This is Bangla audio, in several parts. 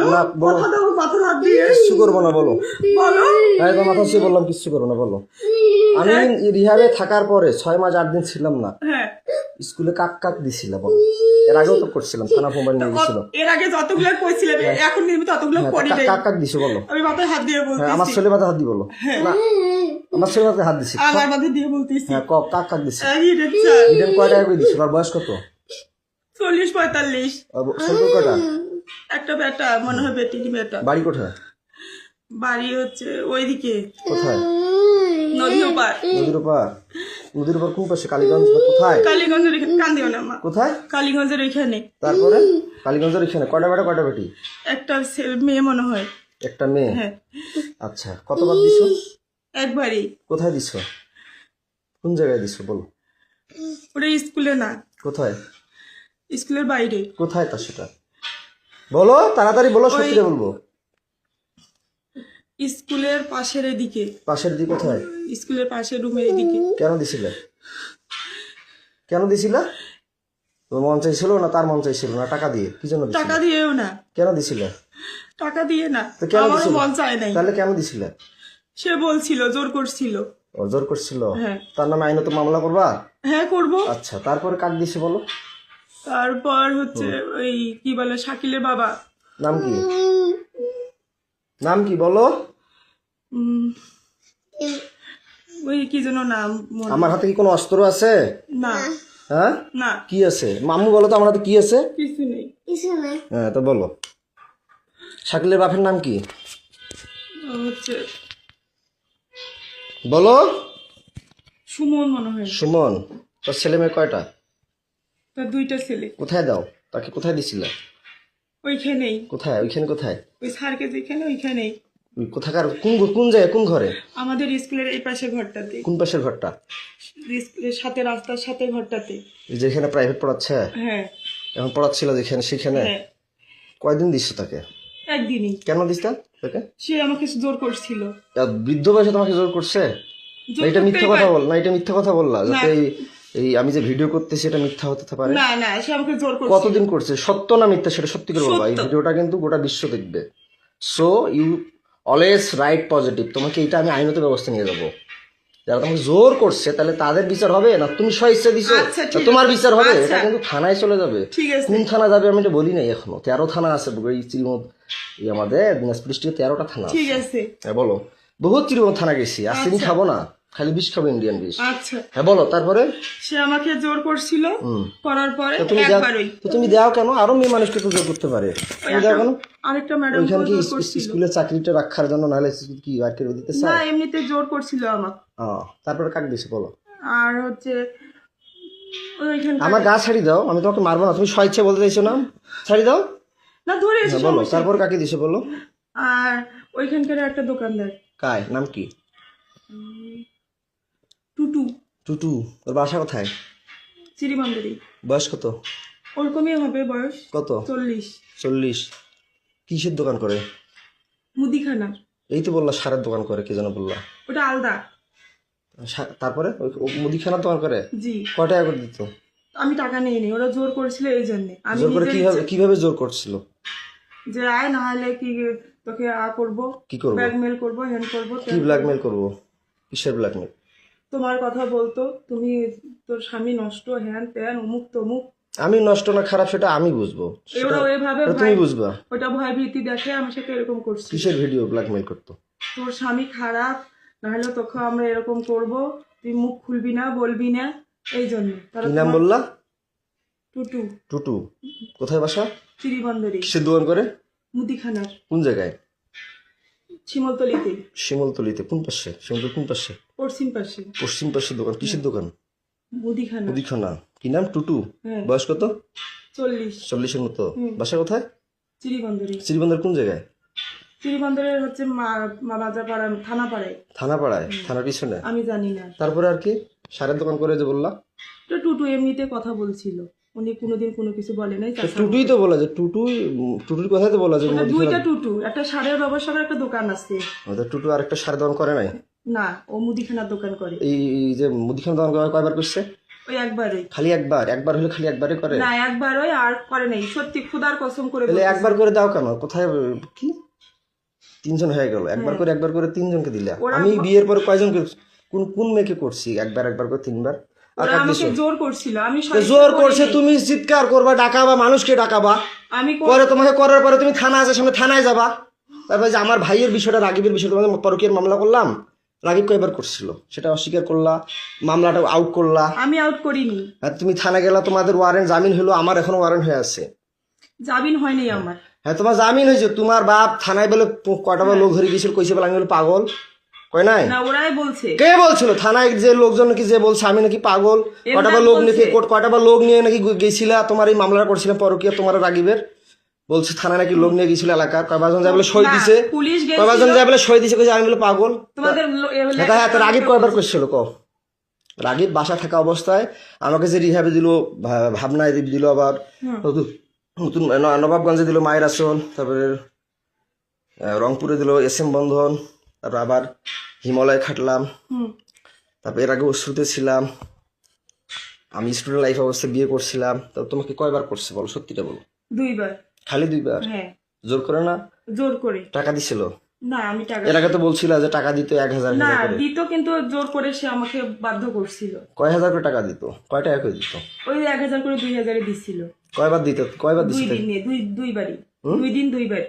বলো না, বলো। কথা দাও মাথার হাত দিয়ে কিচ্ছু করবো না, বলো। বলো তাই তো মাথা ছুঁয়ে বললাম কিচ্ছু করবো না, বলো। আমি রিহাবে থাকার পরে 6 মাস 8 দিন ছিলাম না, হ্যাঁ স্কুলে কাক কাক দিছিল, বলো। এর আগেও তো করছিলাম, থানা মোবাইল নিয়ে গেছিল। এর আগে যতগুলো কইছিলেন এখন কিন্তু ততগুলো হ্যাঁ, করি নাই কাক কাক দিছো, বলো। আমি মাথায় হাত দিয়ে হ্যাঁ, আমার বলতেছি ছেলে মাথায় হাত দি, বলো। না, আমার ছেলে মাথায় হাত দিছি। আমার মাথায় দিয়ে বলতেছি হ্যাঁ, কাক কাক দিছি। আচ্ছা ইডেন কয় টাকা করে দিছিল? আর বয়স কত? 40-45 ছেলে কয়টা? একটা বেটা মনে হয় বেটির বেটা বাড়ি কোথায়? বাড়ি হচ্ছে ওইদিকে কোথায়? নদীর ওপার নদীর ওপার। নদীর ওপার কোন পাশে? কালীগঞ্জ না কোথায়? কালীগঞ্জের এখানে কান্দিও না মা কোথায়? কালীগঞ্জের এখানে তারপরে কালীগঞ্জের এখানে কয়টা বেটা কয়টা বেটি? একটা মেয়ে মনে হয় একটা মেয়ে। হ্যাঁ আচ্ছা, কতবার দিছো? একবারই কোথায় দিছো? কোন জায়গায় দিছো, বলো। ওটা স্কুলে না কোথায়? স্কুলের বাইরে কোথায় তা সেটা বলো, তাড়াতাড়ি বলো, সত্যি বলবো। স্কুলের পাশের এদিকে পাশের দিকে কোথায়? স্কুলের পাশের রুমের এদিকে কেন দিছিলে? কেন দিছিলা? তোমার মন চাইছিল না তার মন চাইছিল না? টাকা দিয়ে কি জন্য দিছিলে? টাকা দিয়েও না কেন দিছিলে? টাকা দিয়ে না তো কেন আমারও দিছিলে? মন চায় নাই তাহলে কেন দিছিলে? সে বলছিল জোর করছিল জোর করছিল? হ্যাঁ। তার নামে আইনত মামলা করবা? হ্যাঁ করব আচ্ছা, তারপরে কাক দিছে, বলো। তারপর হচ্ছে ওই কি বলে শাকিলের বাবা নাম কি? নাম কি, বলো। উম, ওই কি যেন নাম মনে- আমার হাতে কি কোনো অস্ত্র আছে? না হ্যাঁ, না কি আছে? মাম্মু বলো তো, আমার হাতে কি আছে? কিছু নেই হ্যাঁ, তো বলো। শাকিলের বাপের নাম কি, হচ্ছে বলো। সুমন মনে হয় সুমন। তোর ছেলে মেয়ে কয়টা? তার দুইটা ছেলে কোথায় দাও? তাকে কোথায় দিছিলে? ওইখানেই কোথায়? ওইখানে কোথায়? ওই স্যারকে যেখানে ওইখানেই ওই কোথাকার? কোন জায়গায়, কোন ঘরে? আমাদের স্কুলের এই পাশে ঘরটাতে কোন পাশের ঘরটা? স্কুলের সাথে রাস্তার সাথে ঘরটাতে যেখানে প্রাইভেট পড়াচ্ছে? হ্যাঁ এখন পড়াচ্ছিল যেখানে, সেখানে? হ্যাঁ কয়দিন দিচ্ছ তাকে? একদিনই কেন দিস তাকে? সে আমাকে জোর করছিল বৃদ্ধ বয়সে তোমাকে জোর করছে? না, এটা মিথ্যা কথা বল না, এটা মিথ্যা কথা বললা, যাতে এই আমি যে ভিডিও করতেছি এটা মিথ্যা হতে পারে। না না সে আমাকে জোর করছিল কতদিন করছে? সত্য না মিথ্যা সেটা সত্যি করে বলবা। এই ভিডিওটা কিন্তু গোটা বিশ্ব দেখবে। So you always write positive. তোমাকে এটা আমি আইনত ব্যবস্থা নিয়ে যাবো। যারা তোমাকে জোর করছে তাহলে তাদের বিচার হবে, না তুমি স্বইচ্ছা দিছো আচ্ছা, তা ঠিক তোমার আছে। বিচার হবে? আচ্ছা। এটা কিন্তু থানায় চলে যাবে। ঠিক আছে কোন থানা যাবে আমি এটা বলি নাই এখনো। 13 থানা আছে এই চিরিমত, আমাদের দিনাজপুর ডিস্ট্রিক্টে 13টা থানা ঠিক আছে। আছে হ্যাঁ, বলো। বহুত চিরিমত থানা গেছি, আর চিনি খাবো না, খালি বিষ খাবো, ইন্ডিয়ান বিষ। আচ্ছা হ্যাঁ, বলো। তারপরে সে আমাকে জোর করছিল করার পরে তো তুমি একবারই তো তুমি দাও কেন? আরো মেয়ে মানুষকে তো জোর করতে পারে, তুমি দাও কেন? আরেকটা ম্যাডাম ওইখানে কি জোর করছিল স্কুলের চাকরিটা রাখার জন্য, নাহলে কি আর কেউ দিতে না চায়? এমনিতে জোর করছিল আমাকে তারপরে কাক দিছে, বলো। আর হচ্ছে ওইখানকার আমার গা ছাড়ি দাও, আমি তোমাকে মারবো না। তুমি স্বেচ্ছা বলতে চাইছো না, ছাড়ি দাও। না ধরে এসে হ্যাঁ, বলো। তারপর কাকে দিছে, বলো। আর ওইখানকার একটা দোকানদার কায় নাম কি? টুটু টুটু। তোর বাসা কোথায়? চিরিবান্ধরি বয়স কত? ওরকমই হবে বয়স কত? 40 40। কিসের দোকান করে? মুদিখানা এই তো বললা সারের দোকান করে, কে যেন বললা। ওটা আলাদা তারপরে ও মুদিখানার দোকান করে? জি কয় টাকা করে দিত? আমি টাকা নিয়ে নিই ওরা জোর করেছিল এই জন্য আমি জোর করে নিজে কিভাবে জোর করছিল? যে আয় না হলে কি তোকে করবো কি করবো? ব্ল্যাকমেল করবো হ্যান্ড করবো কি ব্ল্যাকমেল করবো? কিসের ব্ল্যাকমেল? তোমার কথা বলতো তুমি তোর স্বামী নষ্ট হ্যান ত্যান অমুক তমুক আমি নষ্ট না খারাপ সেটা আমি বুঝবো, ওরা ওইভাবে তুমি বুঝবা। ওটা ভয় ভীতি দেখে আমার সাথে এরকম করছি কিসের ভিডিও ব্ল্যাকমেল করতো? তোর স্বামী খারাপ না হলে তোকে আমরা এরকম করব তুই মুখ খুলবি না বলবি না এই জন্য কি নাম বললা? টুটু টুটু। কোথায় বাসা? চিরিবন্দরি কিসের দোকান করে? মুদিখানার কোন জায়গায়? শিমলতলিতে শিমলতলিতে। কোন পাশে? শিমলতলি কোন পাশে? পশ্চিম পাশে পশ্চিম পাশে দোকান। কিসের দোকান? মুদিখানা মুদিখানা। কি নাম? টুটু। হ্যাঁ বয়স কত? 40 40-এর মতো। বাসা কোথায়? চিরিবন্দরি শ্রীবন্দর কোন জায়গায়? চিরিবন্দরের হচ্ছে মাজাপাড়া থানাপাড়ায় থানাপাড়ায়। থানার পিছনে? আমি জানি না তারপরে আর কি? সারের দোকান করে যে বললা। তো টুটু এমনিতে কথা বলছিল উনি কোনোদিন কোনো কিছু বলে নাই তো টুটুই তো বলা যায়, টুটুর কথাই তো বলা যায়। দুইটা টুটু একটা সারের ব্যবসার একটা দোকান আছে টুটু আরেকটা সারের দোকান করে নাই? না ও মুদিখানার দোকান করে এই যে মুদিখানা দোকান কয়বার করছে? ওই একবারই। খালি একবার? একবার হলে খালি একবারই করে? না একবারই, আর করে নাই, সত্যি খুদার কসম করে তাহলে বলছি। একবার করে দাও কেন? কোথায় কি 3 জন হয়ে গেল, একবার করে 3 জনকে দিলা। আমি বিয়ের পরে কয়জনকে কোন কোন মেয়েকে করছি একবার করে 3 বার? আর ওরা আমাকে জোর করছিল, আমি জোর করছে, তুমি চিৎকার করবা, ডাকাবা, মানুষকে ডাকাবা, আমি পরে তোমাকে করার পরে তুমি থানা আছে সামনে, থানায় যাবা। তারপরে যে আমার ভাইয়ের বিষয়টা, রাগিবের বিষয়টা, তোমাকে পরকীয়ার মামলা করলাম, রাগিব কয়বার করছিল সেটা অস্বীকার করলা, মামলাটা আউট করলা। আমি আউট করিনি। আর তুমি থানা গেলা, তোমাদের ওয়ারেন্ট জামিন হলো, আমার এখনো ওয়ারেন্ট হয়ে আছে। জামিন হয়নি আমার। হ্যাঁ তোমার জামিন হয়েছে, তোমার বাপ থানায় বলে কয়টা বার লোক ধরে গেছিল, কইছে বলে আমি বলে পাগল, কয় নাই? না ওরাই বলছে। কে বলছিল? থানায় যে লোকজন নাকি যে বলছে আমি নাকি পাগল, কয়টা বার লোক নাকি কয়টা বার লোক নিয়ে নাকি গেছিলা, তোমার এই মামলাটা করছিলাম পরকীয়া, তোমার রাগিবের বলছে থানায় নাকি লোক নিয়ে গেছিল এলাকার, কয়বার যাই বলে সই দিছে, পুলিশ কয়বার যাই বলে সই দিছে, কইছে আমি বলে পাগল। তোমাদের হ্যাঁ তো রাগিব কয়বার করছিল ক? রাগিব বাসা থাকা অবস্থায় আমাকে যে রিহাবে দিল, ভাবনায় দিল, আবার নতুন নবাবগঞ্জে দিল মায়ের আসল, তারপরে রংপুরে দিল SM বন্ধন, তারপর আবার হিমালয় খাটলাম, তারপর এর আগে অশ্রুতে ছিলাম, আমি স্টুডেন্ট লাইফ অবস্থায় বিয়ে করছিলাম। তো তোমাকে কয়বার করছে বলো, সত্যিটা বলো। 2 বার। খালি 2 বার? হ্যাঁ। জোর করে না? জোর করে। টাকা দিছিল? না আমি টাকা, এর আগে তো বলছিল যে টাকা দিত 1000 না করে। দিত, কিন্তু জোর করে সে আমাকে বাধ্য করছিল। কয় হাজার করে টাকা দিত? কয় টাকা করে দিত? ওই 1000 করে 2000 দিছিল। কয়বার দিত? কয়বার 2 দিছিল? দিনে, দুইবারই। 2 দিন 2 বার।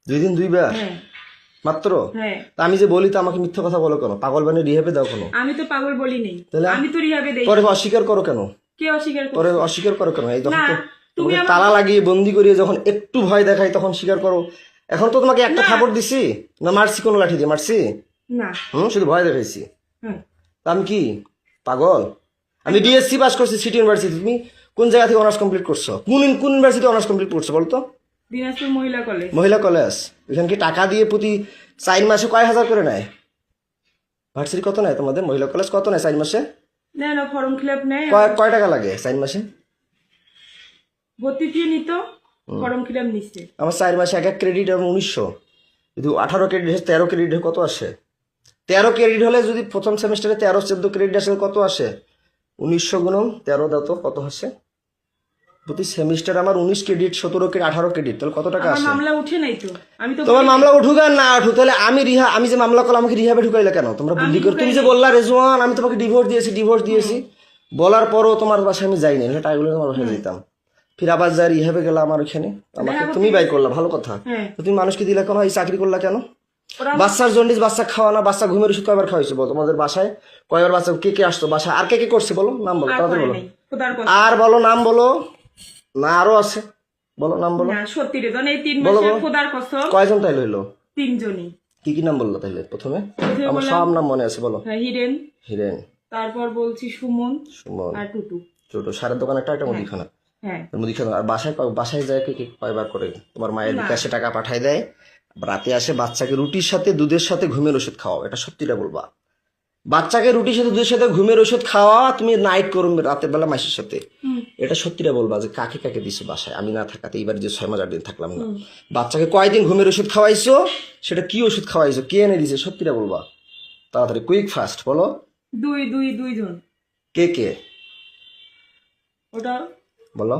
2 দিন 2 বার হ্যাঁ মাত্র? হ্যাঁ। তা আমি যে বলি তো আমাকে মিথ্যা কথা বলো কেন? পাগল বানিয়ে রিহাবে দাও কেন? আমি তো পাগল বলি নেই, তাহলে আমি তো রিহাবে দেই। পরে অস্বীকার করো কেন? কে অস্বীকার করে? পরে অস্বীকার করো কেন? এই যখন না, তুমি তোমাকে তালা লাগিয়ে বন্দি করিয়ে যখন একটু ভয় দেখাই তখন স্বীকার করো। এখন তো তোমাকে একটা থাপড় দিছি না, মারছি কোনো লাঠি দিয়ে মারছি? না। শুধু ভয় দেখাইছি। হ্যাঁ। তা আমি কি পাগল? আমি DSC পাস করছি সিটি ইউনিভার্সিটি। তুমি কোন জায়গা থেকে অনার্স কমপ্লিট করছো? কোন ইউনিভার্সিটি অনার্স কমপ্লিট করছো বলতো? দিনাজপুর মহিলা কলেজ। মহিলা কলেজ। এখানে কি টাকা দিয়ে প্রতি 4 মাসে কয় হাজার করে নেয়? ভার্সিটি কত নেয় তোমাদের? মহিলা কলেজ কত নেয় 4 মাসে? না ফর্ম ফিল আপ নেয়। কয় টাকা লাগে 4 মাসে? ভর্তি ফি নিত, ফর্ম ফিল আপ নিচ্ছে। আমার 4 মাসে এক ক্রেডিট এবং 1900, যদি 18 ক্রেডিট 13 ক্রেডিট কত আসে? 13 ক্রেডিট হলে যদি প্রথম সেমিস্টারে 13-14 ক্রেডিট আসে কত আসে? 1900 গুণন 13 দাও তো কত আসে? প্রতি সেমিস্টার আমার 19 ক্রেডিট, 17 ক্রেডিট, 18 ক্রেডিট, তাহলে কত টাকা আমার আসে? মামলা উঠে নাই তো, আমি তো তোমার মামলা উঠুক আর না উঠুক, তাহলে আমি যে মামলা করলাম আমাকে রিহাবে ঢুকাইলে কেন? তোমরা বুদ্ধি করে তুমি যে বললা রেজওয়ান আমি তোমাকে ডিভোর্স দিয়েছি, বলার পরও তোমার বাসায় আমি যাইনি, টাকাগুলো তোমার বাসায় যেতাম, ফির আবার যাই রিহাবে গেলাম আমার ওখানে, আমাকে তুমি বাই করলা, ভালো কথা। তো তুমি মানুষকে দিলে কেন? এই চাকরি করলা কেন? বাচ্চার জন্ডিস, বাচ্চা খাওয়া না, বাচ্চা ঘুমের ওষুধ কয়বার খাওয়াইছো বলো? তোমাদের বাসায় কয়বার বাচ্চা কে আসতো বাসায়? আর কে করছে বলো? নাম বলো, তাদের বলো, আর বলো নাম বলো, না আরো আছে, বলো নাম বলো। সত্যি রে, এই 3 মাসে খোদার কসম। কয়জন তাইলে হইলো? 3 জনই। কি নাম বললো তাইলে প্রথমে? আমার সব নাম মনে আছে, বলো। হিরেন, হিরেন, তারপর বলছি সুমন, সুমন আর টুটু। ছোট সারের দোকান একটা মুদিখানা। হ্যাঁ মুদিখানা। আর বাসায় যায় কে কয়বার করে? তোমার মায়ের বিকাশে টাকা পাঠায় দেয়, রাতে আসে বাচ্চাকে রুটির সাথে দুধের সাথে ঘুমের ওষুধ খাওয়াও, এটা সত্যিটা বলবা। বাচ্চাকে রুটির সাথে দুধের সাথে ঘুমের ওষুধ খাওয়া, তুমি নাইট করবে রাতের বেলা মাসের সাথে, এটা সত্যিটা বলবা যে কাকে দিছো বাসায় আমি না থাকাতে? এইবার যে 6 মাস 8 দিন থাকলাম না, বাচ্চাকে কয়দিন ঘুমের ওষুধ খাওয়াইছো? সেটা কি ওষুধ খাওয়াইছো? কে এনে দিছে? সত্যিটা বলবা, তাড়াতাড়ি, কুইক ফাস্ট বলো। 2 জন। কে? ওটা বলো।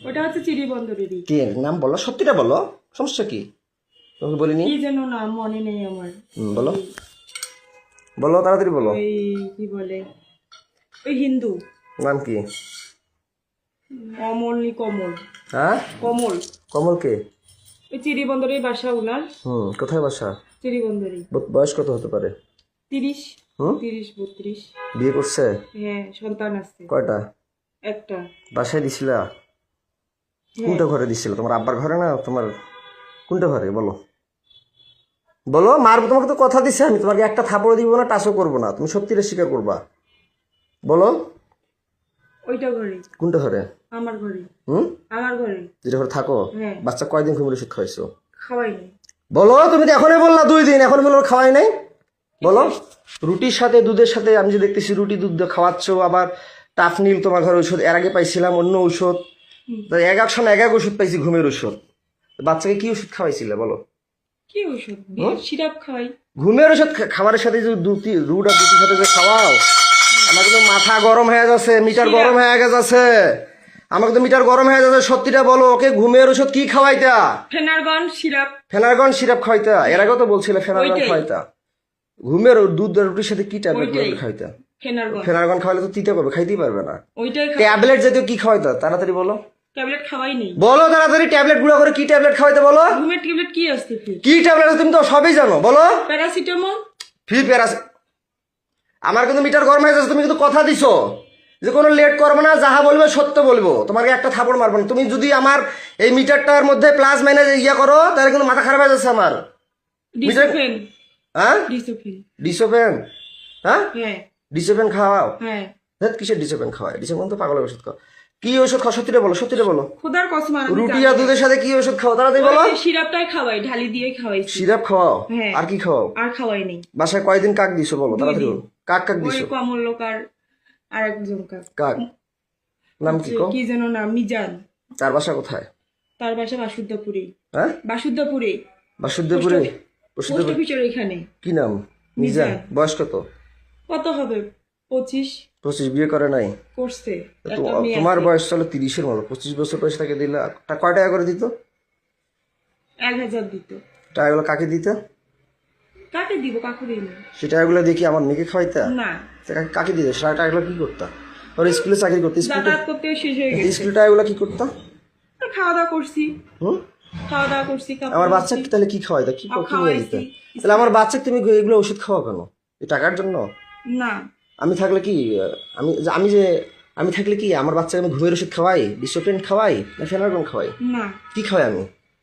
ওটা হচ্ছে চিড়িবন্দরেরই। কে নাম বলো, সত্যিটা বলো, সমস্যা কি? তোমাকে বলিনি? কি যেন নাম মনে নেই আমার। বলো বলো, তাড়াতাড়ি বলো। ওই কি বলে, ওই হিন্দু নাম কি? কমল। হ্যাঁ কমল। কমল কে? ওই চিড়িবন্দরের বাসা উনার। কোথায় বাসা? চিড়িবন্দরই। বয়স কত হতে পারে? 30 32। বিয়ে করছে? হ্যাঁ, সন্তান আছে। কয়টা? একটা। বাসায় দিছিলা? কোনটা ঘরে দিছিল? তোমার আব্বার ঘরে না তোমার কোনটা ঘরে বলো? বলো, মারবো তোমাকে তো কথা দিছে আমি, তোমাকে একটা থাপড় দিব না, টাচও করবো না, তুমি সত্যিটা স্বীকার করবা, বলো। ওইটা ঘরে। কোনটা ঘরে? আমার ঘরে। আমার ঘরে যেটা ঘরে থাকো? বাচ্চা কয়দিন ঘুমের ওষুধ খাওয়াইছো? খাওয়াই নাই। বলো, তুমি তো এখনই বললা 2 দিন, এখন বলো খাওয়াই নাই, বলো। রুটির সাথে দুধের সাথে, আমি যে দেখতেছি রুটি দুধ খাওয়াচ্ছ, আবার টাফনিল তোমার ঘরে ঔষধ, এর আগে পাইছিলাম অন্য ঔষধ, এক সময় এক ওষুধ পাইছি ঘুমের ওষুধ। বাচ্চাকে কি ওষুধ খাওয়াইছিলে বলো? কি ওষুধ? সিরাপ খাওয়াই। ঘুমের ওষুধ খাবারের সাথে যে রুট আর দুটির সাথে যে খাওয়াও, আমার কিন্তু মাথা গরম হয়ে যাচ্ছে, মিটার গরম হয়ে গেছে। আমার কিন্তু মিটার গরম হয়ে যাচ্ছে, সত্যিটা বলো। ওকে ঘুমের ওষুধ কি খাওয়াইতা? Phenergan syrup. ফেনারগন সিরাপ খাওয়াইতা? এর আগেও তো বলছিলে ফেনারগন ওইটাই। খাওয়াইতা। ঘুমের দুধ আর রুটির সাথে কি ট্যাবলেট ওইটাই। খাওয়াইতা? ফেনারগন ফেনারগন খাওয়ালে তো তিতে পারবে, খাইতেই পারবে না। ওইটাই ট্যাবলেট জাতীয় কি খাওয়াইতা? তাড়াতাড়ি বলো, ট্যাবলেট খাওয়াই নেই। বলো তাড়াতাড়ি। ট্যাবলেট গুলো করে কি ট্যাবলেট খাওয়াইতে বলো? ঘুমের ট্যাবলেট কি আসছে? কি ট্যাবলেট তুমি তো সবই জানো, বলো। প্যারাসিটামল। ফ্রি প্যারাস। আমার কিন্তু মিটার গরম হয়ে যাচ্ছে, তুমি কিন্তু কথা দিছো যে কোনো লেট করবো না, যাহা বলবে সত্য বলবো, তোমাকে একটা থাপড় মারবো না। তুমি যদি আমার এই মিটারটার মধ্যে প্লাস মাইনাস ইয়া করো তাহলে কিন্তু মাথা খারাপ হয়ে যাচ্ছে আমার। ডিসোফেন। হ্যাঁ ডিসোফেন। ডিসোপেন? হ্যাঁ হ্যাঁ ডিসোপেন খাওয়াও? হ্যাঁ। হ্যাঁ কিসের ডিসোপেন খাওয়ায়? ডিসোপেন তো পাগলের ওষুধ খাও। কি ওষুধ খাও? সত্যিটা বলো, সত্যিটা বলো। খোদার কসম আর রুটি আর দুধের সাথে কি ওষুধ খাও? তাড়াতাড়ি বলো। সিরাপটাই খাওয়াই, ঢালি দিয়ে খাওয়াইছি। সিরাপ খাওয়াও? হ্যাঁ। আর কি খাওয়াও? আর খাওয়াই নেই। বাসায় কয়দিন কাক দিছো বলো, তাড়াতাড়ি বলো। কাক কাক ওই দিছো? কমলকার আর একজন কাক। কাক নাম কি কো? কি যেন নাম? মিজান। তার বাসা কোথায়? তার বাসা বাসুদেবপুরে। হ্যাঁ বাসুদেবপুরে। বাসুদেবপুরে? পোস্ট অফিসের ওইখানে। কি নাম? মিজান। বয়স কত? কত হবে? 25। 25? বিয়ে করে নাই? করছে। তো একটা মেয়ে তোমার আছে। বয়স চলো 30-এর মতো। 25 বছর বয়স তাকে দিলে কয় টাকা করে দিত? 1000 দিত। টাকাগুলো কাকে দিত? কাকে দিব? কাকু দিই না। সে টাকাগুলো দেখি আমার মেয়েকে খাওয়াইতা? না, কাকে দিত? সে টাকাগুলো কি করতা? ওর স্কুলে চাকরি করতে? যাতায়াত করতে শেষ হয়ে গেছে। স্কুলে টাকাগুলো কি করতা? খাওয়া দাওয়া করছি। হুম? খাওয়া দাওয়া করছি। কাপড় আমার ধুচ্ছি। বাচ্চাকে তাহলে কি খাওয়াইতা? কি কি নিয়ে দিতে? খাওয়াইছি। তাহলে আমার বাচ্চাকে তুমি এগুলো ওষুধ খাওয়া কেন? এই টাকার জন্য? না, আমি থাকলে কি আমি থাকলে কি আমার বাচ্চাকে আমি ঘুমের ওষুধ খাওয়াই, ডিসোপেন খাওয়াই, না ফেনারগন খাওয়াই? না, কি খাওয়াই আমি?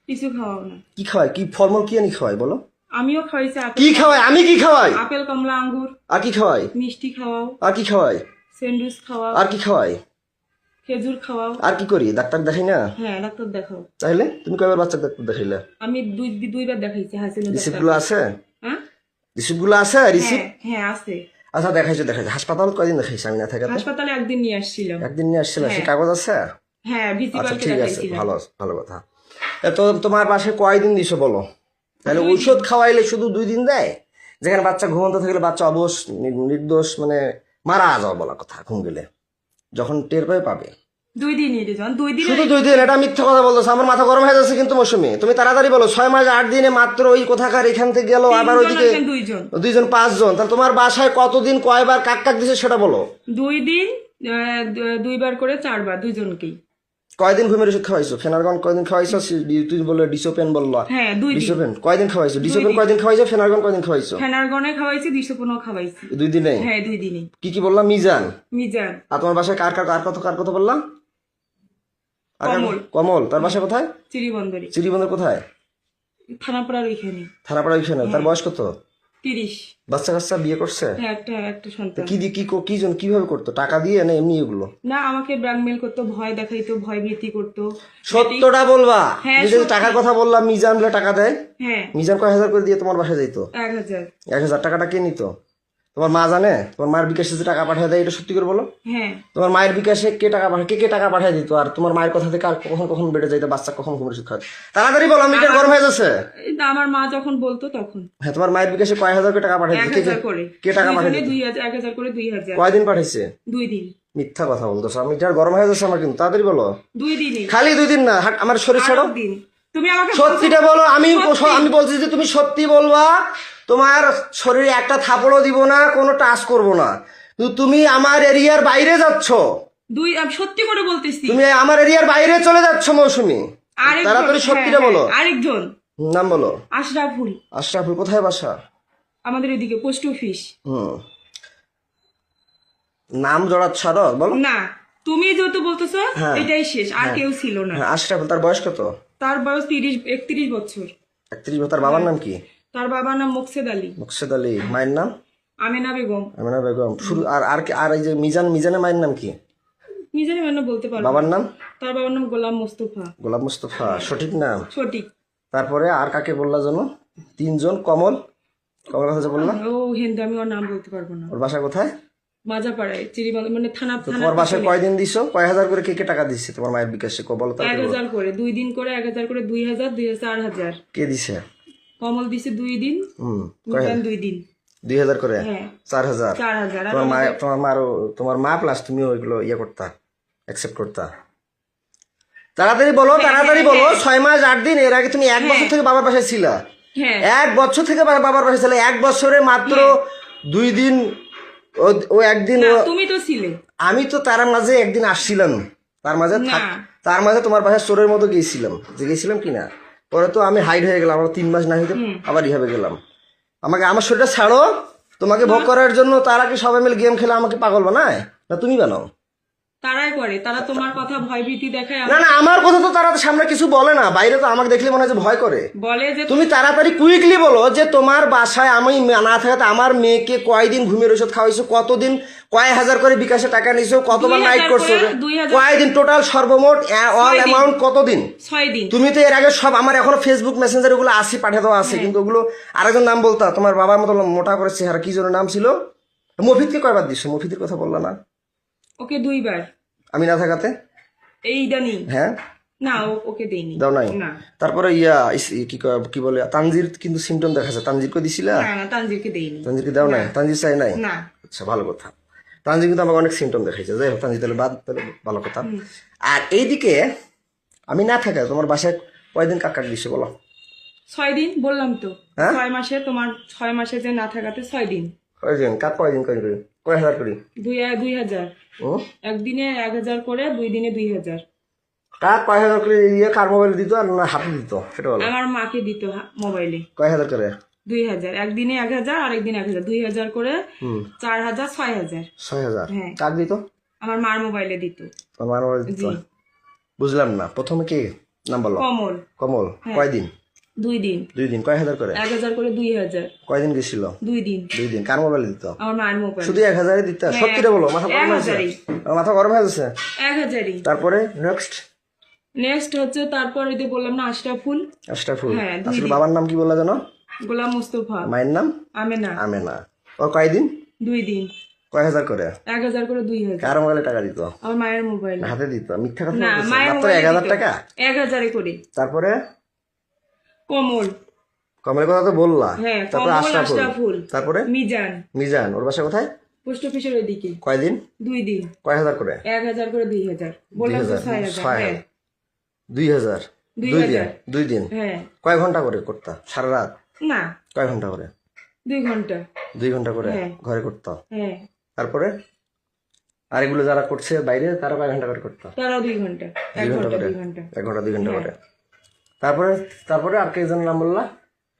কিছু খাওয়াও না। কি খাওয়াই? কি ফলমূল কি আনি খাওয়াই বলো? আমিও খাওয়াইছি আপেল। কি খাওয়াই? আমি কি খাওয়াই? আপেল, কমলা, আঙ্গুর। আর কি খাওয়াই? মিষ্টি খাওয়াও। আর কি খাওয়াই? স্যান্ডউইচ খাওয়াও। আর কি খাওয়াই? খেজুর খাওয়াও। আর কি করি? ডাক্তার দেখাই না? হ্যাঁ, ডাক্তার দেখাও। তাহলে তুমি কয়বার বাচ্চা ডাক্তার দেখাইলে? আমি দুইবার দেখাইছি হাসিনা রিসিপ্ট ডাক্তার। গুলো আছে? হ্যাঁ রিসিপ্ট গুলো আছে? রিসিপ্ট? হ্যাঁ আছে। আচ্ছা দেখাইছো। হাসপাতাল কয়দিন দেখাইছি আমি না থাকাতে? হাসপাতালে একদিন নিয়ে আসছিলাম। একদিন নিয়ে আসছিল, সে কাগজ আছে? হ্যাঁ, আচ্ছা ভিসিপালকে ঠিক আছে, দেখাইছিলাম। ভালো ভালো কথা। তো তোমার পাশে কয়দিন দিছো বলো? তাহলে ঔষধ খাওয়াইলে শুধু 2 দিন দেয়, যেখানে বাচ্চা ঘুমন্ত থাকলে বাচ্চা অবশ নির্দোষ মানে মারা যাওয়া বলা কথা ঘুম গেলে, যখন টের পাবে। 2 দিনই রে জন, 2 দিন। শুধু 2 দিন? এটা মিথ্যা কথা বলতেছে। আমার মাথা গরম হয়ে যাচ্ছে কিন্তু মৌসুমী। তুমি তাড়াতাড়ি বলো। 6 মাস 8 দিনে মাত্র ওই কোথাকার এখান থেকে গেল, আবার ওইদিকে 2 জন 5 জন। তাহলে তোমার বাসায় কতদিন কয়বার কাক কাক দিছে সেটা বলো। 2 দিন, 2 বার করে 4 বার, দুইজনকেই। কয়দিন ঘুমের ওষুধ খাওয়াইছো? ফেনারগন কয়দিন খাওয়াইছো? তুমি বললে ডিসোপেন বললা। হ্যাঁ, 2 দিন। ডিসোপেন কয়দিন খাওয়াইছো? ডিসোপেন কয়দিন খাওয়াইছো? ফেনারগন কয়দিন খাওয়াইছো? ফেনারগনে খাওয়াইছি, ডিসোপনও খাওয়াইছি। 2 দিনে? হ্যাঁ, 2 দিনই। কি কি বললাম? মিজান। মিজান। আর তোমার বাসায় কার কথা বললাম? কমল। কমল। তার বাসা কোথায়? চিরিবন্দরি। চিরিবন্দর কোথায়? থানাপাড়ার ওইখানে। থানাপাড়া ওইখানে। তার বয়স কত? 30। বাচ্চা কাচ্চা বিয়ে করছে? হ্যাঁ, একটা সন্তান। কি দিয়ে কি জন কিভাবে করতো? টাকা দিয়ে না এমনি এগুলো? না, আমাকে ব্ল্যাকমেল করতো, ভয় দেখাইতো, ভয় ভীতি করতো। সত্যটা বলবা। হ্যাঁ, যে টাকার কথা বললাম, মিজান বলে টাকা দেয়। হ্যাঁ, মিজান কয় হাজার করে দিয়ে তোমার বাসায় যাইতো? 1000। 1000 টাকাটা কে নিত? তোমার মা জানে? তোমার মায়ের বিকাশে যে টাকা পাঠিয়ে দেয়, এটা সত্যি করে বলো। হ্যাঁ, তোমার মায়ের বিকাশে কে টাকা পাঠিয়ে দিত? আর তোমার মায়ের কথা থেকে আর কখন বেড়ে যাইতো? বাচ্চা কখন ঘুমের ওষুধ খাওয়া? তাড়াতাড়ি বলো, মিটার গরম হয়ে যাচ্ছে। আমার মা যখন বলতো তখন। হ্যাঁ, তোমার মায়ের বিকাশে কয় হাজার করে টাকা পাঠিয়ে দিত? 1000 করে। কে টাকা পাঠিয়ে দিত? 1000 করে 2000। কয়দিন পাঠাইছে? 2 দিন। মিথ্যা কথা বলতেছো। মিটার গরম হয়ে যাচ্ছে আমার কিন্তু। তাড়াতাড়ি বলো। 2 দিনই। খালি 2 দিন না, আমার শরীর ছাড়ো। 8 দিন। তুমি আমাকে সত্যিটা বলো। আমি বলছি যে তুমি সত্যি বলবা। তোমার শরীরে একটা থাপড়ও দিব না, কোনো টাচ করবো না। তুমি আমার এরিয়ার বাইরে যাচ্ছ। আমি সত্যি করে বলতেছি। তুমি আমার এরিয়ার বাইরে চলে যাচ্ছ মৌসুমী। তাড়াতাড়ি সত্যিটা বলো। আরেকজন নাম বলো। আশরাফুল। আশরাফুল কোথায় বাসা? আমাদের এদিকে পোস্ট অফিস। নাম জড়াচ্ছ আরো, বলো না। তুমি যেহেতু বলতেছো এটাই শেষ, আর কেউ ছিল না। আশরাফুল। তার বয়স কত? তার বয়স 31 বছর। 31 বছর। তার বাবার নাম কি? তার বাবার নাম মোকসেদ আলী। মোকসেদ আলী। মায়ের নাম? আমেনা বেগম। আমেনা বেগম। শুরু আর এই যে মিজানের মায়ের নাম কি? নিজের মানে বলতে পারবো। বাবার নাম? তার বাবার নাম গোলাম মোস্তফা। গোলাম মুস্তফা সঠিক নাম? সঠিক। তারপরে আর কাকে বললা জানো? 3 জন। কমল কথা বললা? ও হিন্দু, আমি ওর নাম বলতে পারবো না। ওর বাসা কোথায়? মাজাপাড়ায়, চিরিমালা মানে থানা। তোমার বাসায় কয়দিন দিছো? কয় হাজার করে কে টাকা দিচ্ছে তোমার মায়ের বিকাশে? বলো তো। 1000 করে 2 দিন করে, 1000 করে 2000, 4000। কে দিছে? কমল দিছে 2 দিন, হুম। মিজান 2 দিন। 2000 করে হ্যাঁ 4000 4000 আর তোমার মা প্লাস তুমিও ওইগুলো ইয়ে করতা, অ্যাকসেপ্ট করতা। তাড়াতাড়ি বলো, তাড়াতাড়ি বলো। 6 মাস 8 দিন এর আগে তুমি 1 বছর থেকে বাবার পাশে ছিলা। হ্যাঁ 1 বছর থেকে বাবার পাশে ছিলে। 1 বছরে মাত্র 2 দিন ও একদিন না, তুমি তো ছিলে। আমি তো তার মাঝে একদিন আসছিলাম, তার মাঝে তোমার বাসায় চোরের মতো গেছিলাম কিনা। পরে তো আমি হাইড হয়ে গেলাম, আমার 3 মাস না হইতে আবার রিহাবে গেলাম। আমার শরীরটা ছাড়ো, তোমাকে ভোগ করার জন্য তারা কি সবাই মিলে গেম খেলে আমাকে পাগল বানায়, না তুমি বানাও? তারাই করে, তারা তোমার কথা ভয়ভীতি দেখায়, না না, আমার কথা তো তারা সামনে কিছু বলে না, বাইরে তো আমাকে দেখলে মনে হয় যে ভয় করে। বলে যে তুমি তাড়াতাড়ি কুইকলি বলো যে তোমার বাসায় আমি না থাকাতে আমার মেয়েকে কয়দিন ঘুমের ওষুধ খাওয়াইছো, কতদিন, কয় হাজার করে বিকাশে টাকা নিছো, কতবার নাইট করছো, 2000 কয়দিন টোটাল সর্বমোট অল অ্যামাউন্ট কতদিন? 6 দিন। তুমি তো এর আগে সব আমার এখনো ফেসবুক মেসেঞ্জার ওগুলো পাঠিয়ে দেওয়া আছে, কিন্তু ওগুলো আরেকজন নাম বলতা, তোমার বাবার মতো মোটা করে চেহারা, কি জন্য নাম ছিল? মফিদকে কয়বার দিছো? মফিদের কথা বললা না? ওকে 2 বার আমি না থাকাতে। এই ইদানিং হ্যাঁ না, ওকে দেইনি। দাও নাই? না তারপরে কি বলে তানজির কিন্তু সিমটম দেখাচ্ছে, তানজিরকে দিছিলা? না, তানজিরকে দেইনি। তানজিরকে দাও নাই? তানজির চাই নাই? না। আচ্ছা, ভালো কথা। তানজির কিন্তু আমাকে অনেক সিমটম দেখাইছে। যাই হোক, তানজির তাহলে বাদ, তাহলে ভালো কথা। আর এইদিকে আমি না থাকা তোমার বাসায় কয়দিন কাকা দিছে বলো? 6 দিন বললাম তো। হ্যাঁ? 6 মাসে, তোমার 6 মাসে যে না থাকাতে 6 দিন। কয়দিন? কয়দিন কয় হাজার করি? 2000 একদিনে 1000 করে, 2 দিনে 2000। কার কয় হাজার করে কার মোবাইল দিত আর না হাতে দিত সেটা বলো? আমার মাকে দিত মোবাইলে। কয় হাজার করে? 2000 একদিনে 1000, আর একদিন 1000, 2000 করে 4000, 6000। 6000 হ্যাঁ। কার দিত? আমার মার মোবাইলে দিত। তোমার মোবাইল দিত? জি। বুঝলাম না, প্রথমে কি নাম বলো? কমল। কয়দিন? 2 দিন। 2 দিন। কয় হাজার করে? 1000 করে 2000। কয়দিন গেছিল? 2 দিন। 2 দিন। কার মোবাইল দিত? আমার মায়ের মোবাইল। শুধু 1000 দিত? সত্যিটা বলো, মাথা গরম হয়েছে? 1000ই। মাথা গরম হয়ে যাচ্ছে। 1000ই। তারপরে নেক্সট হচ্ছে, তারপর ওই যে বললাম না, আশরাফুল। হ্যাঁ, আসলে বাবার নাম কি বললা জানো? গোলাম মুস্তফা। মায়ের নাম? আমেনা। ও কয়দিন? 2 দিন। কয় হাজার করে? 1000 করে 2000। কার মোবাইলে টাকা দিত? আমার মায়ের মোবাইল। হাতে দিত? মিথ্যা কথা না, বলতেছ। মায়ের মাত্র মোবাইলে 1000 দিত। টাকা? 1000 করে। তারপরে কমলের কথা তো বললা। হ্যাঁ, তারপরে আশরাফুল। তারপরে মিজান। ওর বাসা কোথায়? পোস্ট অফিসের ওইদিকে। কয়দিন? 2 দিন। কয় হাজার করে? 1000 করে 2000। বললাম তো 6000। হ্যাঁ 2000। 2 দিন। হ্যাঁ। কয় ঘন্টা করে করতা? সারা রাত? না, কয় ঘন্টা করে? 2 ঘন্টা। 2 ঘন্টা করে হ্যাঁ। ঘরে করতা? হ্যাঁ। তারপরে আর এগুলো যারা করছে বাইরে, তারা কয় ঘন্টা করে করতা? তারাও 2 ঘন্টা। 2 ঘন্টা করে? 2 ঘন্টা। 1 ঘন্টা 2 ঘন্টা করে। তারপরে আর কেজনের নাম বললা?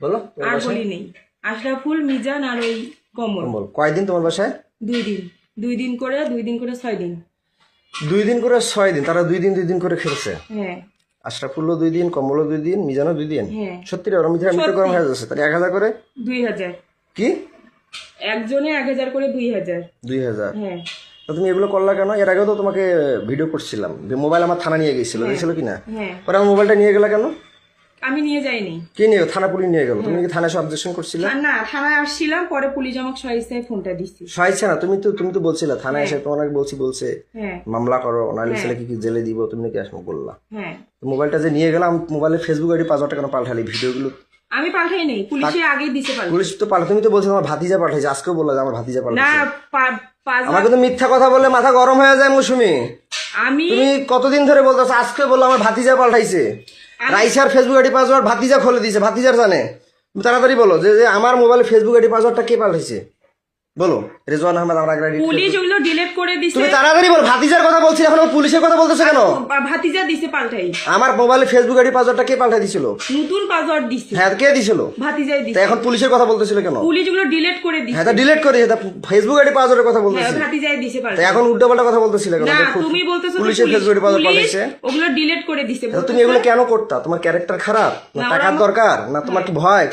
বলো। আর বলি নেই। আশরাফুল, মিজান আর ওই কমল। কয়দিন তোমার বাসায়? 2 দিন। 2 দিন করে 6 দিন। 2 দিন করে 6 দিন। তারা 2 দিন করে খেলছে। হ্যাঁ। আশরাফুলও 2 দিন, কমলও 2 দিন, মিজানও 2 দিন। হ্যাঁ। সত্যি রে, ওরা মিথ্যা গরম হয়ে যাচ্ছে। তাহলে 1000 করে? 2000। কি? একজনে 1000 করে 2000। 2000? হ্যাঁ। তো তুমি এগুলো করলা কেন? এর আগেও তো তোমাকে ভিডিও করছিলাম, মোবাইল আমার থানা নিয়ে গেছিল, গেছিল কিনা? হ্যাঁ। পরে আমার মোবাইলটা নিয়ে গেলা কেন? আমি নিয়ে যাইনি। কে নিয়ে? থানা পুলিশ নিয়ে গেল। তুমি কি থানায় অবজেকশন করছিলে? না, থানায় আসছিলাম, পরে পুলিশ আমাকে সহিস্তায় ফোনটা দিচ্ছে। সহাইছে না? তুমি তো বলছিলে থানায় এসে তোমার বলছে হ্যাঁ। মামলা করো, নাহলে ছেলেকে কি জেলে দিব, তুমি নাকি আসবো বললা। হ্যাঁ। মোবাইলটা যে নিয়ে গেলাম, মোবাইলে ফেসবুক আইডি 5000 টাকা পাল্টালি, ভিডিওগুলো আমি পাঠাই নেই, পুলিশে আগেই দিতে পারবে। পুলিশ তো তুমি তো বলছো আমার ভাতিজা পাঠাইছে, আজকেও বললা যে আমার ভাতিজা না, পাঠাইছে। আমাকে তো মিথ্যা কথা বললে মাথা গরম হয়ে যায় মৌসুমী। আমি তুমি কতদিন ধরে বলতেছো, আজকে বললো আমার ভাতিজা পাল্টাইছে। রাইসার ফেসবুক আইডি পাসওয়ার্ড ভাতিজা খুলে দিয়েছে, ভাতিজার জানে। তুমি তাড়াতাড়ি বলো যে আমার মোবাইলে ফেসবুক আইডি পাসওয়ার্ডটা কে পাল্টাইছে, বলো। রেজওয়ান আহমেদ আমার আগে পুলিশ ওগুলো ডিলিট করে দিছে। তুমি তাড়াতাড়ি বলো, ভাতিজার কথা বলছি এখন, পুলিশের কথা বলতেছো কেন? ভাতিজা দিছে পাল্টাই। আমার মোবাইলে ফেসবুক আইডি পাসওয়ার্ডটা কে পাল্টাই দিছিল? নতুন পাসওয়ার্ড দিছে। হ্যাঁ, কে দিছিল? ভাতিজাই দিছে। তা এখন পুলিশের কথা বলতেছিল কেন? পুলিশ ওগুলো ডিলিট করে দিছে। হ্যাঁ, তা ডিলিট করে দিয়েছে, ফেসবুক আইডি পাসওয়ার্ডের কথা হ্যাঁ, বলতেছি। ভাতিজাই দিছে তা পাল্টাই। এখন উল্টাপাল্টা কথা বলতেছিল কেন? না, তুমি বলতেছো পুলিশের ফেসবুক আইডি পাসওয়ার্ড পাল্টাইছে। ওগুলো ডিলিট করে দিছে। তুমি এগুলো কেন করতা? তোমার ক্যারেক্টার খারাপ, না টাকার দরকার, না তোমার কি ভয়?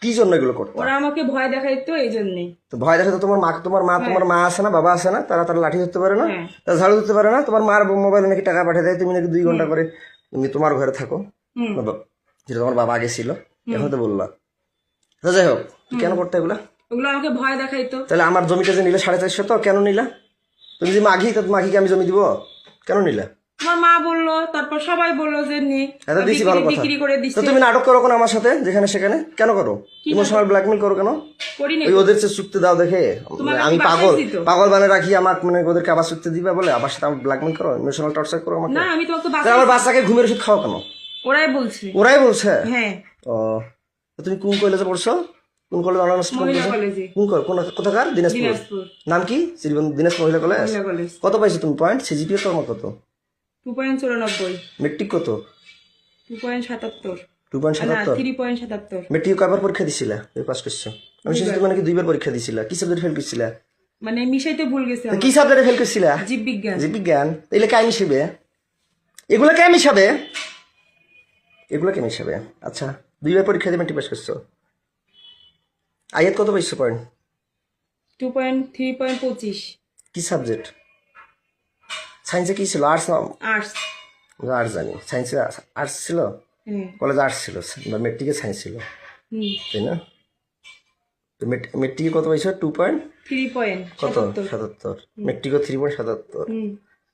কি জন্য এগুলো করতো? ওরা আমাকে ভয় দেখাইতো, এই জন্যই। তো ভয় দেখাতো তোমার মা আছে না, বাবা আছে না, তারা লাঠি ধরতে পারে না, তারা ঝাড়ু ধরতে পারে না। তোমার মার মোবাইলে নাকি টাকা পাঠিয়ে দেয়, তুমি নাকি 2 ঘন্টা করে তুমি তোমার ঘরে থাকো, যেটা তোমার বাবা আগে ছিল, এখন তো বললা। তো যাই হোক, কেন করতে এগুলা? ওগুলো আমাকে ভয় দেখাইতো। তাহলে আমার জমিটা যে নিলে 450, তো কেন নিলা? তুমি যে মাঘিকে আমি জমি দিব, কেন নিলা? আমার মা বললো, তারপর সবাই বললো যে নে এত দিছি ভালো কথা। বিক্রি করে তো দিচ্ছে। তুমি নাটক করো কেন আমার সাথে যেখানে সেখানে কেন করো? ইমোশনাল ব্ল্যাকমেল করো কেন? করি না ওই ওদের চেয়ে চুক্তি দাও দেখে তোমাকে আমি বাসায় পাগল দিত। পাগল বানিয়ে রাখি আমাকে, মানে ওদেরকে আবার চুক্তি দিবে বলে আবার সাথে আমার ব্ল্যাকমেল করো, ইমোশনাল টর্চার করো আমাকে। না আমি তোমাকে তাহলে আমার বাচ্চাকে ঘুমের ওষুধ খাও কেন? ওরাই বলছে। ওরাই বলছে? হ্যাঁ ও তো তুমি কোন কলেজে পড়ছো? কোন কলেজ অনার্স মহিলা কলেজে, কোথাকার? দিনাজপুর। দিনাজপুর নাম কি? দিনাজপুর মহিলা কলেজ। মহিলা কলেজ। কত পাইছো তুমি পয়েন্ট? সিজিপিএ তোমার কত? 2.94, মেট্রিক কত? 2.77, 2.77। 3.77। মেট্রিক কয়বার পরীক্ষা দিছিলা? তুমি পাস করছো? আমি শুনছি তুমি নাকি 2বার পরীক্ষা দিছিলা। কি সাবজেক্ট ফেল করছিলা? মানে মিশাইতে ভুল গেছে কি সাবজেক্টে ফেল করছিলা? জীববিজ্ঞান। জীববিজ্ঞান। এগুলো কে মিশাবে? এগুলো কে মিশাবে? এগুলো কে মিশাবে? আচ্ছা 2বার পরীক্ষা দিয়ে মেট্রিক পাস করছো। আয়াত কত পাইছো পয়েন্ট? 3.25। কি সাবজেক্ট? সায়েন্সে কি ছিল? আর্টস না? আর্টস। আর্টস জানি। সায়েন্সে আর্টস ছিল? হ্যাঁ। কলেজ আর্টস ছিল বা মেট্রিকে সায়েন্স ছিল, তাই না? তো মেট্রিকে কত পাইছো? কত? 77। মেট্রিকও 3.77।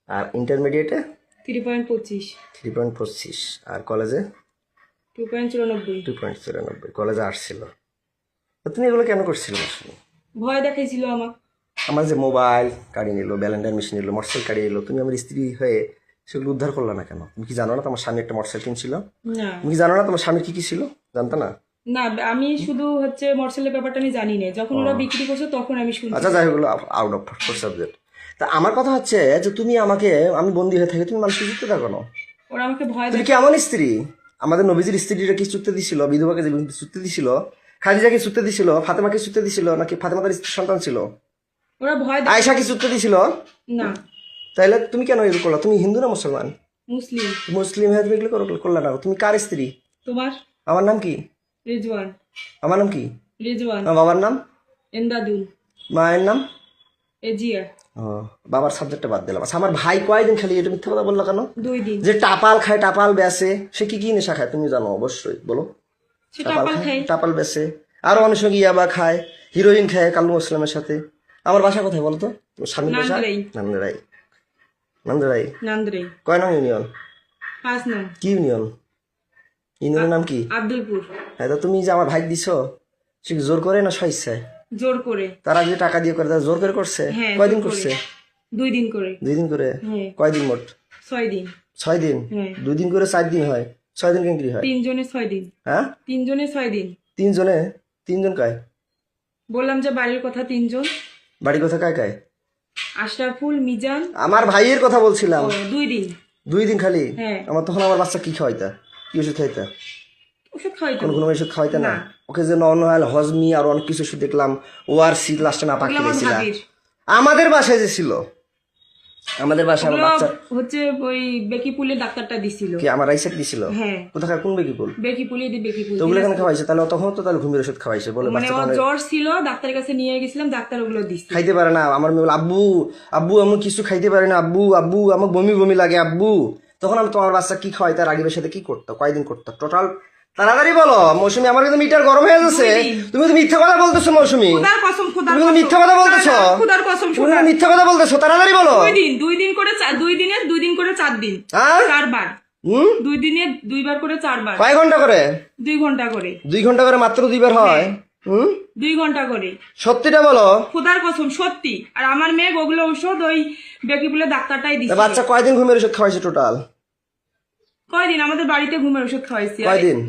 আর ইন্টারমিডিয়েটে 3.25। 3.25। আর কলেজে 2.94। 2.94। কলেজে আর্টস ছিল। তো তুমি এগুলো কেন করছিলে? ভয় দেখাইছিল আমাকে। আমার যে মোবাইল কাড়ি নিল, ব্যালেন্ডার মেশিন নিল, মোটরসাইকেল কাড়ি নিল, তুমি আমার স্ত্রী হয়ে সেগুলো উদ্ধার করলা না কেন? তুমি কি জানো না তোমার স্বামী একটা মোটরসাইকেল কিনছিল? না তুমি কি জানো না তোমার স্বামীর কি কি ছিল? জানতো না? না আমি শুধু হচ্ছে মোটরসাইকেলের ব্যাপারটা আমি জানি না, যখন ওরা বিক্রি করছে তখন আমি শুনছি। আচ্ছা যাই হোক, আউট অফ সাবজেক্ট। তা আমার কথা হচ্ছে যে তুমি আমাকে, আমি বন্দি হয়ে থাকি, তুমি মানুষকে চুক্তি দাও কেন? ওরা আমাকে ভয় তুমি কেমন স্ত্রী? আমাদের নবীজির স্ত্রীরা কি চুক্তি দিছিল? বিধবাকে যে চুক্তি দিছিল, খাদিজাকে চুক্তি দিছিল, ফাতেমাকে চুক্তি দিছিল, নাকি ফাতেমা তার স্ত্রী সন্তান ছিল? ওরা ভয় আয়েশা কি চুক্তি দিছিল? না। তাইলে তুমি কেন এগুলো করলা? তুমি হিন্দু না মুসলমান? মুসলিম। মুসলিম হয়ে তুমি এগুলো করলা না? তুমি কার স্ত্রী? তোমার? আমার নাম কি? রিজওয়ান। আমার নাম কি? রিজওয়ান। আমার বাবার নাম? এন্দাদুল। মায়ের নাম? এজিয়া। ও, বাবার সাবজেক্টটা বাদ দিলাম। আচ্ছা আমার ভাই কয়দিন খালি এটা মিথ্যা কথা বললা কেন? 2 দিন। যে টাপাল খায়, টাপাল বেচে, সে কি কি নেশা খায় তুমি জানো অবশ্যই, বলো। সে টাপাল খায়। টাপাল বেচে, আরো অনেক সঙ্গে ইয়াবা খায়, হিরোইন খায় কালু মুসলামের সাথে। আমার বাসা কোথায় বলো তো? তোমার স্বামীর বাসা? নান্দেরাই। নান্দেরাই। নান্দ্রে। কয় নং ইউনিয়ন? 5 নং। কি ইউনিয়ন? ইউনিয়নের নাম কি? আব্দুলপুর। হ্যাঁ, তো তুমি যে আমার ভাই দিছো, সে কি জোর করে না স্বেচ্ছায়? জোর করে। তারা যে টাকা দিয়ে করে, তারা জোর করে করছে? হ্যাঁ, কয়দিন জোর করে। করছে? 2 দিন করে। 2 দিন করে? হ্যাঁ। কয়দিন মোট? 6 দিন। 6 দিন? হ্যাঁ। 2 দিন করে 4 দিন হয়, 6 দিন কেন হয়? 3 জনে 6 দিন। হ্যাঁ 3 জনে 6 দিন। 3 জনে? 3 জন কায়? বললাম যে বাড়ির কথা 3 জন। বাড়ি কথা কায় কায়? আশরাফুল, মিজান। আমার ভাইয়ের কথা বলছিলাম। 2 দিন। 2 দিন খালি? হ্যাঁ। আমার তখন আমার বাচ্চা কি খাওয়াইতা? কি ওষুধ খাইতা? ওষুধ খাওয়াইতো। কোন ওষুধ খাওয়াইতা না? না। ওকে যে নর্মাল হজমি আর অনেক কিছু ওষুধ দেখলাম, ওআরসি লাস্টে না পাকি ওগুলো আমার দিয়েছিলা। ভাবির। আমাদের বাসায় যে ছিল, আমাদের বাসায় আমার ওগুলো বাচ্চা হচ্ছে ওই বেকিপুলের ডাক্তারটা দিছিল। কি আমার রাইসাক দিছিল? হ্যাঁ। কোথাকার কোন বেকিপুল? বেকিপুলে দি বেকিপুল। তো ওগুলো কেন খাওয়াইছে? তাহলে তখন তো তাহলে ঘুমের ওষুধ খাওয়াইছে বলে মানে বাচ্চা ওর জ্বর ছিল, ডাক্তারের কাছে নিয়ে গেছিলাম, ডাক্তার ওগুলো দিছে। খাইতে পারে না। আমার মেয়ে বলে আব্বু আব্বু আমি কিছু খাইতে পারি না, আব্বু আব্বু আমার বমি বমি লাগে আব্বু। তখন আমি তোমার বাচ্চা কি খাওয়াইতে? রাগিবের সাথে কি করতো? কয়দিন করতো টোটাল? তাড়াতাড়ি বলো মৌসুমি, আমার কিন্তু মিটার গরম হয়ে যাচ্ছে। 2 দিন। তুমি তো মিথ্যা কথা বলতেছো মৌসুমি, খোদার কসম, খোদার তুমি তো কসম। মিথ্যা কথা বলতেছো। খোদার কসম, তুমি তো মিথ্যা কথা বলতেছো, তাড়াতাড়ি বলো। 2 দিন, 2 দিন করে 2 দিনে 2 দিন করে 4 দিন। হ্যাঁ 4 বার। 2 দিনে 2 বার করে 4 বার। কয় ঘন্টা করে? 2 ঘন্টা করে। 2 ঘন্টা করে মাত্র 2 বার হয়? 2 ঘন্টা করে। সত্যিটা বলো। খোদার কসম সত্যি। আর আমার মেয়ে ওগুলো ঔষধ ওই বেকিপুলের ডাক্তারটাই তা দিছে। বাচ্চা কয়দিন ঘুমের ওষুধ খাওয়াইছে টোটাল? কয়দিন আমাদের বাড়িতে ঘুমের ওষুধ খাওয়াইছি। আর কয়দিন?